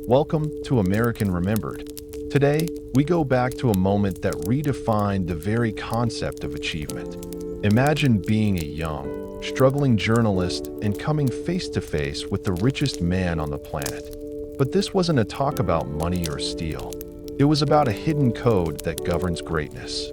Welcome to American Remembered. Today, we go back to a moment that redefined the very concept of achievement. Imagine being a young, struggling journalist and coming face to face with the richest man on the planet. But this wasn't a talk about money or steel. It was about a hidden code that governs greatness.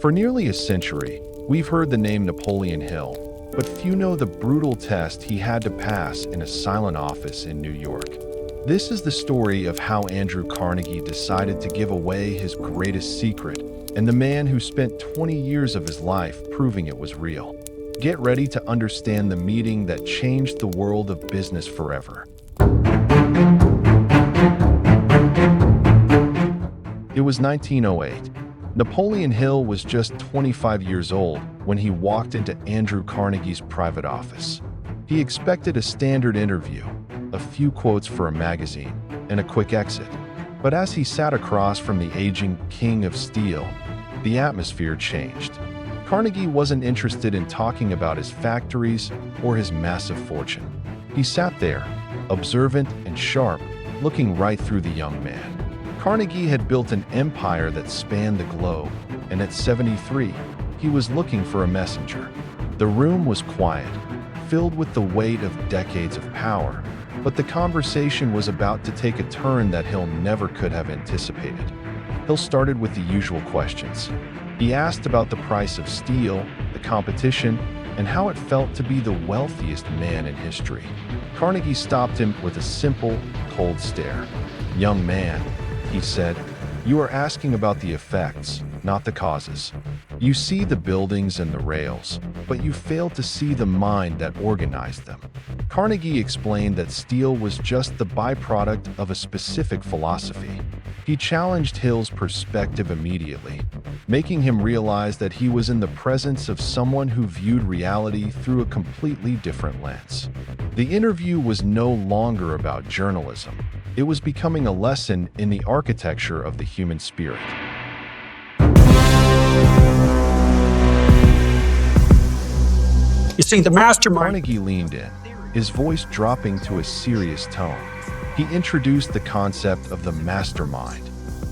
For nearly a century, we've heard the name Napoleon Hill, but few know the brutal test he had to pass in a silent office in New York. This is the story of how Andrew Carnegie decided to give away his greatest secret, and the man who spent 20 years of his life proving it was real. Get ready to understand the meeting that changed the world of business forever. It was 1908. Napoleon Hill was just 25 years old when he walked into Andrew Carnegie's private office. He expected a standard interview, a few quotes for a magazine, and a quick exit. But as he sat across from the aging King of Steel, the atmosphere changed. Carnegie wasn't interested in talking about his factories or his massive fortune. He sat there, observant and sharp, looking right through the young man. Carnegie had built an empire that spanned the globe, and at 73, he was looking for a messenger. The room was quiet, filled with the weight of decades of power, but the conversation was about to take a turn that Hill never could have anticipated. Hill started with the usual questions. He asked about the price of steel, the competition, and how it felt to be the wealthiest man in history. Carnegie stopped him with a simple, cold stare. "Young man," he said, "you are asking about the effects, not the causes. You see the buildings and the rails, but you fail to see the mind that organized them." Carnegie explained that steel was just the byproduct of a specific philosophy. He challenged Hill's perspective immediately, making him realize that he was in the presence of someone who viewed reality through a completely different lens. The interview was no longer about journalism. It was becoming a lesson in the architecture of the human spirit. You see, the mastermind. Carnegie leaned in, his voice dropping to a serious tone. He introduced the concept of the mastermind.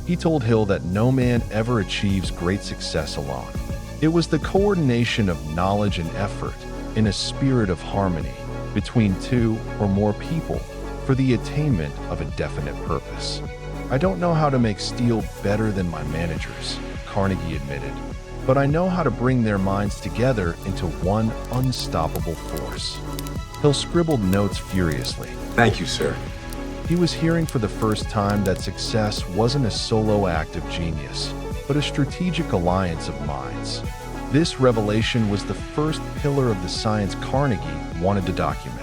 He told Hill that no man ever achieves great success alone. It was the coordination of knowledge and effort in a spirit of harmony between two or more people for the attainment of a definite purpose. "I don't know how to make steel better than my managers," Carnegie admitted, "but I know how to bring their minds together into one unstoppable force." Hill scribbled notes furiously. Thank you, sir. He was hearing for the first time that success wasn't a solo act of genius, but a strategic alliance of minds. This revelation was the first pillar of the science Carnegie wanted to document.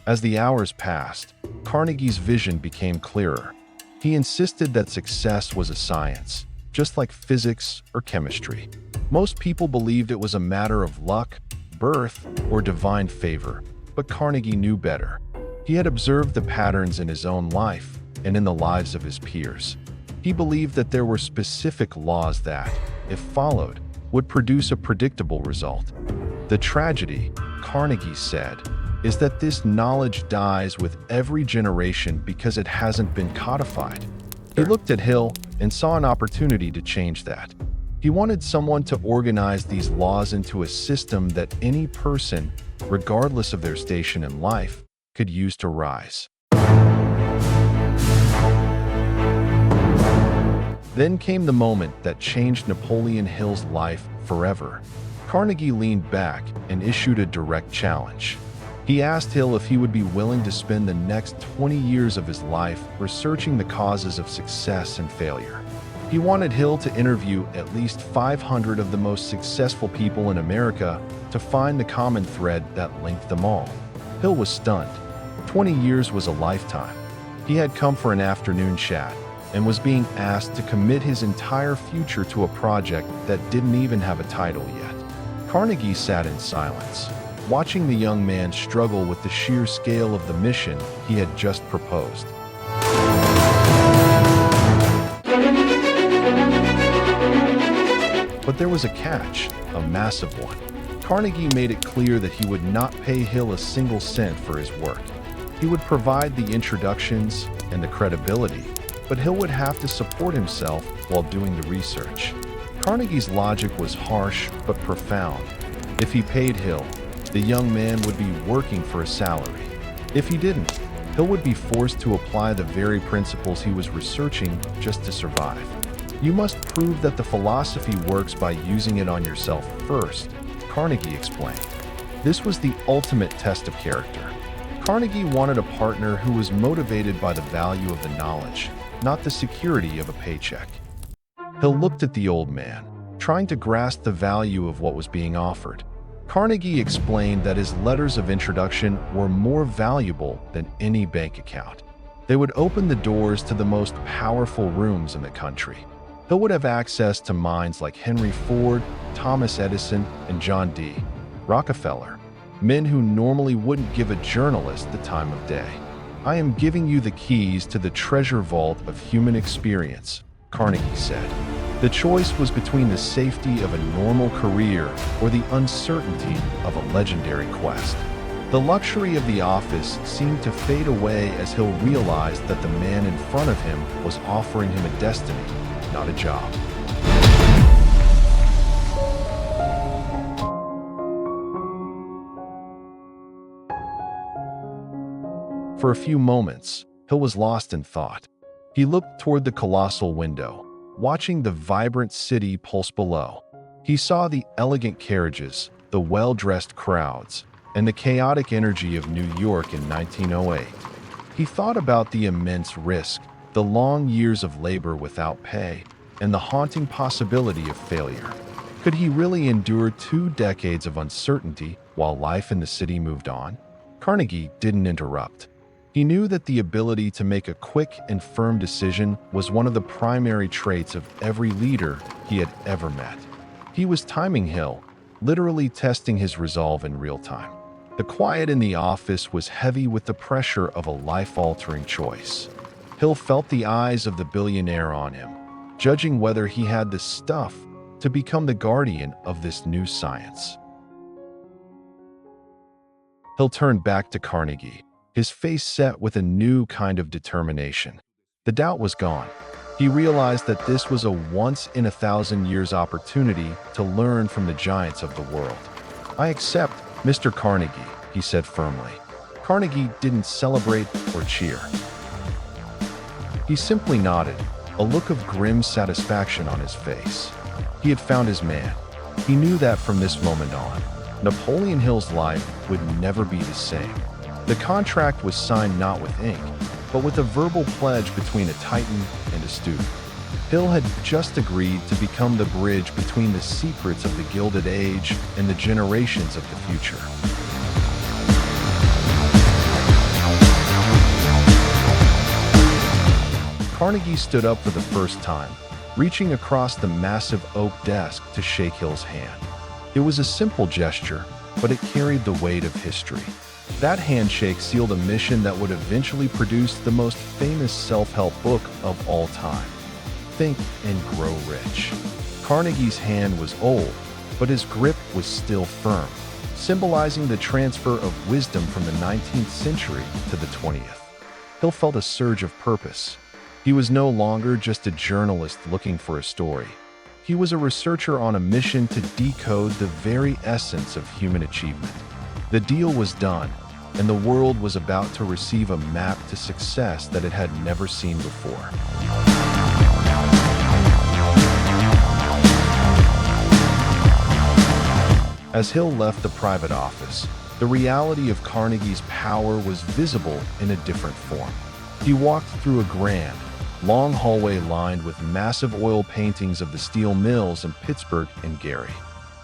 As the hours passed, Carnegie's vision became clearer. He insisted that success was a science, just like physics or chemistry. Most people believed it was a matter of luck, birth, or divine favor, but Carnegie knew better. He had observed the patterns in his own life and in the lives of his peers. He believed that there were specific laws that, if followed, would produce a predictable result. The tragedy, Carnegie said, is that this knowledge dies with every generation because it hasn't been codified. He looked at Hill and saw an opportunity to change that. He wanted someone to organize these laws into a system that any person, regardless of their station in life, could use to rise. Then came the moment that changed Napoleon Hill's life forever. Carnegie leaned back and issued a direct challenge. He asked Hill if he would be willing to spend the next 20 years of his life researching the causes of success and failure. He wanted Hill to interview at least 500 of the most successful people in America to find the common thread that linked them all. Hill was stunned. 20 years was a lifetime. He had come for an afternoon chat and was being asked to commit his entire future to a project that didn't even have a title yet. Carnegie sat in silence, watching the young man struggle with the sheer scale of the mission he had just proposed. But there was a catch, a massive one. Carnegie made it clear that he would not pay Hill a single cent for his work. He He would provide the introductions and the credibility, but Hill would have to support himself while doing the research. Carnegie's logic was harsh but profound. If he paid Hill, the young man would be working for a salary. If he didn't, Hill would be forced to apply the very principles he was researching just to survive. You must prove that the philosophy works by using it on yourself first, Carnegie explained. This was the ultimate test of character. Carnegie wanted a partner who was motivated by the value of the knowledge, not the security of a paycheck. Hill looked at the old man, trying to grasp the value of what was being offered. Carnegie explained that his letters of introduction were more valuable than any bank account. They would open the doors to the most powerful rooms in the country. Hill would have access to minds like Henry Ford, Thomas Edison, and John D. Rockefeller, men who normally wouldn't give a journalist the time of day. "I am giving you the keys to the treasure vault of human experience," Carnegie said. The choice was between the safety of a normal career or the uncertainty of a legendary quest. The luxury of the office seemed to fade away as Hill realized that the man in front of him was offering him a destiny, not a job. For a few moments, Hill was lost in thought. He looked toward the colossal window, watching the vibrant city pulse below. He saw the elegant carriages, the well-dressed crowds, and the chaotic energy of New York in 1908. He thought about the immense risk, the long years of labor without pay, and the haunting possibility of failure. Could he really endure 2 decades of uncertainty while life in the city moved on? Carnegie didn't interrupt. He knew that the ability to make a quick and firm decision was one of the primary traits of every leader he had ever met. He was timing Hill, literally testing his resolve in real time. The quiet in the office was heavy with the pressure of a life-altering choice. Hill felt the eyes of the billionaire on him, judging whether he had the stuff to become the guardian of this new science. Hill turned back to Carnegie, his face set with a new kind of determination. The doubt was gone. He realized that this was a once-in-a-thousand-years opportunity to learn from the giants of the world. "I accept, Mr. Carnegie," he said firmly. Carnegie didn't celebrate or cheer. He simply nodded, a look of grim satisfaction on his face. He had found his man. He knew that from this moment on, Napoleon Hill's life would never be the same. The contract was signed not with ink, but with a verbal pledge between a titan and a student. Hill had just agreed to become the bridge between the secrets of the Gilded Age and the generations of the future. Carnegie stood up for the first time, reaching across the massive oak desk to shake Hill's hand. It was a simple gesture, but it carried the weight of history. That handshake sealed a mission that would eventually produce the most famous self-help book of all time, Think and Grow Rich. Carnegie's hand was old, but his grip was still firm, symbolizing the transfer of wisdom from the 19th century to the 20th. Hill felt a surge of purpose. He was no longer just a journalist looking for a story. He was a researcher on a mission to decode the very essence of human achievement. The deal was done, and the world was about to receive a map to success that it had never seen before. As Hill left the private office, the reality of Carnegie's power was visible in a different form. He walked through a grand, long hallway lined with massive oil paintings of the steel mills in Pittsburgh and Gary.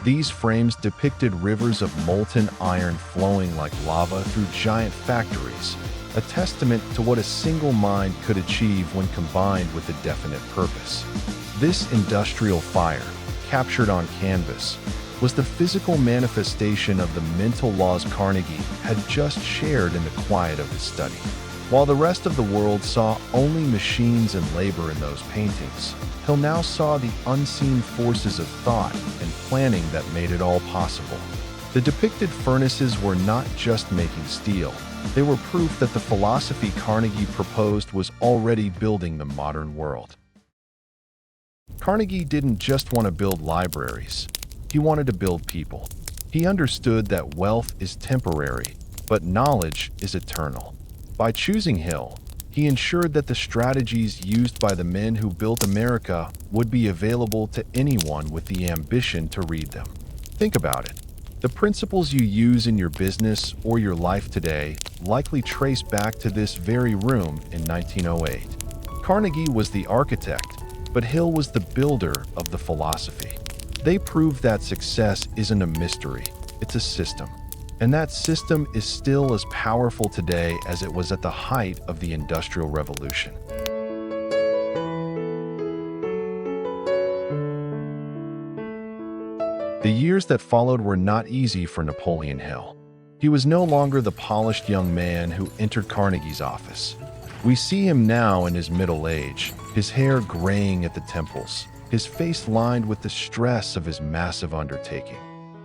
These frames depicted rivers of molten iron flowing like lava through giant factories, a testament to what a single mind could achieve when combined with a definite purpose. This industrial fire, captured on canvas, was the physical manifestation of the mental laws Carnegie had just shared in the quiet of his study. While the rest of the world saw only machines and labor in those paintings, Hill now saw the unseen forces of thought and planning that made it all possible. The depicted furnaces were not just making steel, They were proof that the philosophy Carnegie proposed was already building the modern world. Carnegie didn't just want to build libraries. He wanted to build people. He understood that wealth is temporary, but knowledge is eternal. By choosing Hill, he ensured that the strategies used by the men who built America would be available to anyone with the ambition to read them. Think about it. The principles you use in your business or your life today likely trace back to this very room in 1908. Carnegie was the architect, but Hill was the builder of the philosophy. They proved that success isn't a mystery, it's a system. And that system is still as powerful today as it was at the height of the Industrial Revolution. The years that followed were not easy for Napoleon Hill. He was no longer the polished young man who entered Carnegie's office. We see him now in his middle age, his hair graying at the temples, his face lined with the stress of his massive undertaking.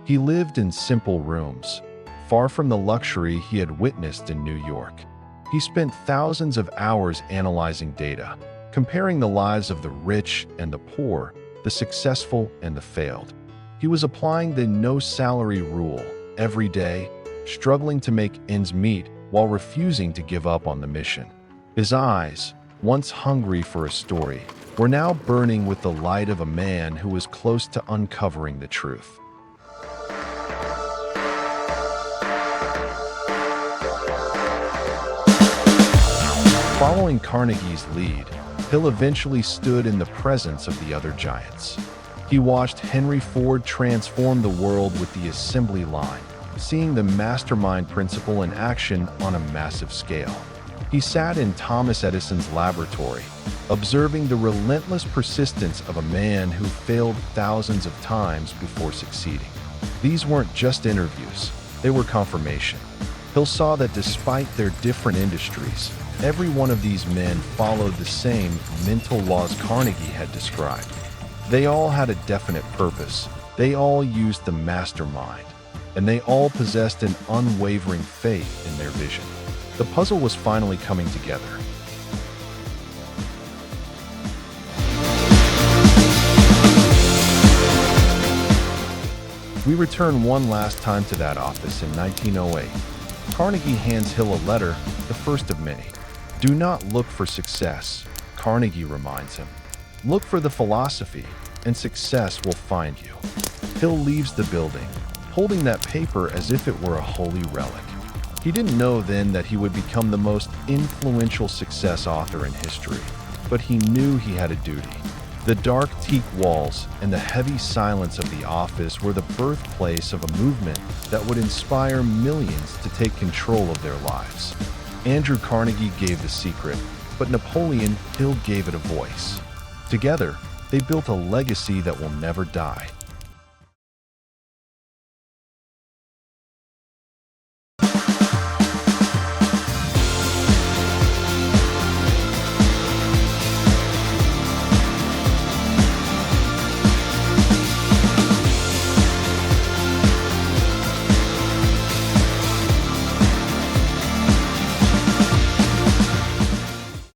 He lived in simple rooms, far from the luxury he had witnessed in New York. He spent thousands of hours analyzing data, comparing the lives of the rich and the poor, the successful and the failed. He was applying the no-salary rule every day, struggling to make ends meet while refusing to give up on the mission. His eyes, once hungry for a story, were now burning with the light of a man who was close to uncovering the truth. Following Carnegie's lead, Hill eventually stood in the presence of the other giants. He watched Henry Ford transform the world with the assembly line, seeing the mastermind principle in action on a massive scale. He sat in Thomas Edison's laboratory, observing the relentless persistence of a man who failed thousands of times before succeeding. These weren't just interviews, they were confirmation. Hill saw that despite their different industries, every one of these men followed the same mental laws Carnegie had described. They all had a definite purpose, they all used the mastermind, and they all possessed an unwavering faith in their vision. The puzzle was finally coming together. We return one last time to that office in 1908. Carnegie hands Hill a letter, the first of many. Do not look for success, Carnegie reminds him. Look for the philosophy, and success will find you. Hill leaves the building, holding that paper as if it were a holy relic. He didn't know then that he would become the most influential success author in history, but he knew he had a duty. The dark teak walls and the heavy silence of the office were the birthplace of a movement that would inspire millions to take control of their lives. Andrew Carnegie gave the secret, but Napoleon Hill gave it a voice. Together, they built a legacy that will never die.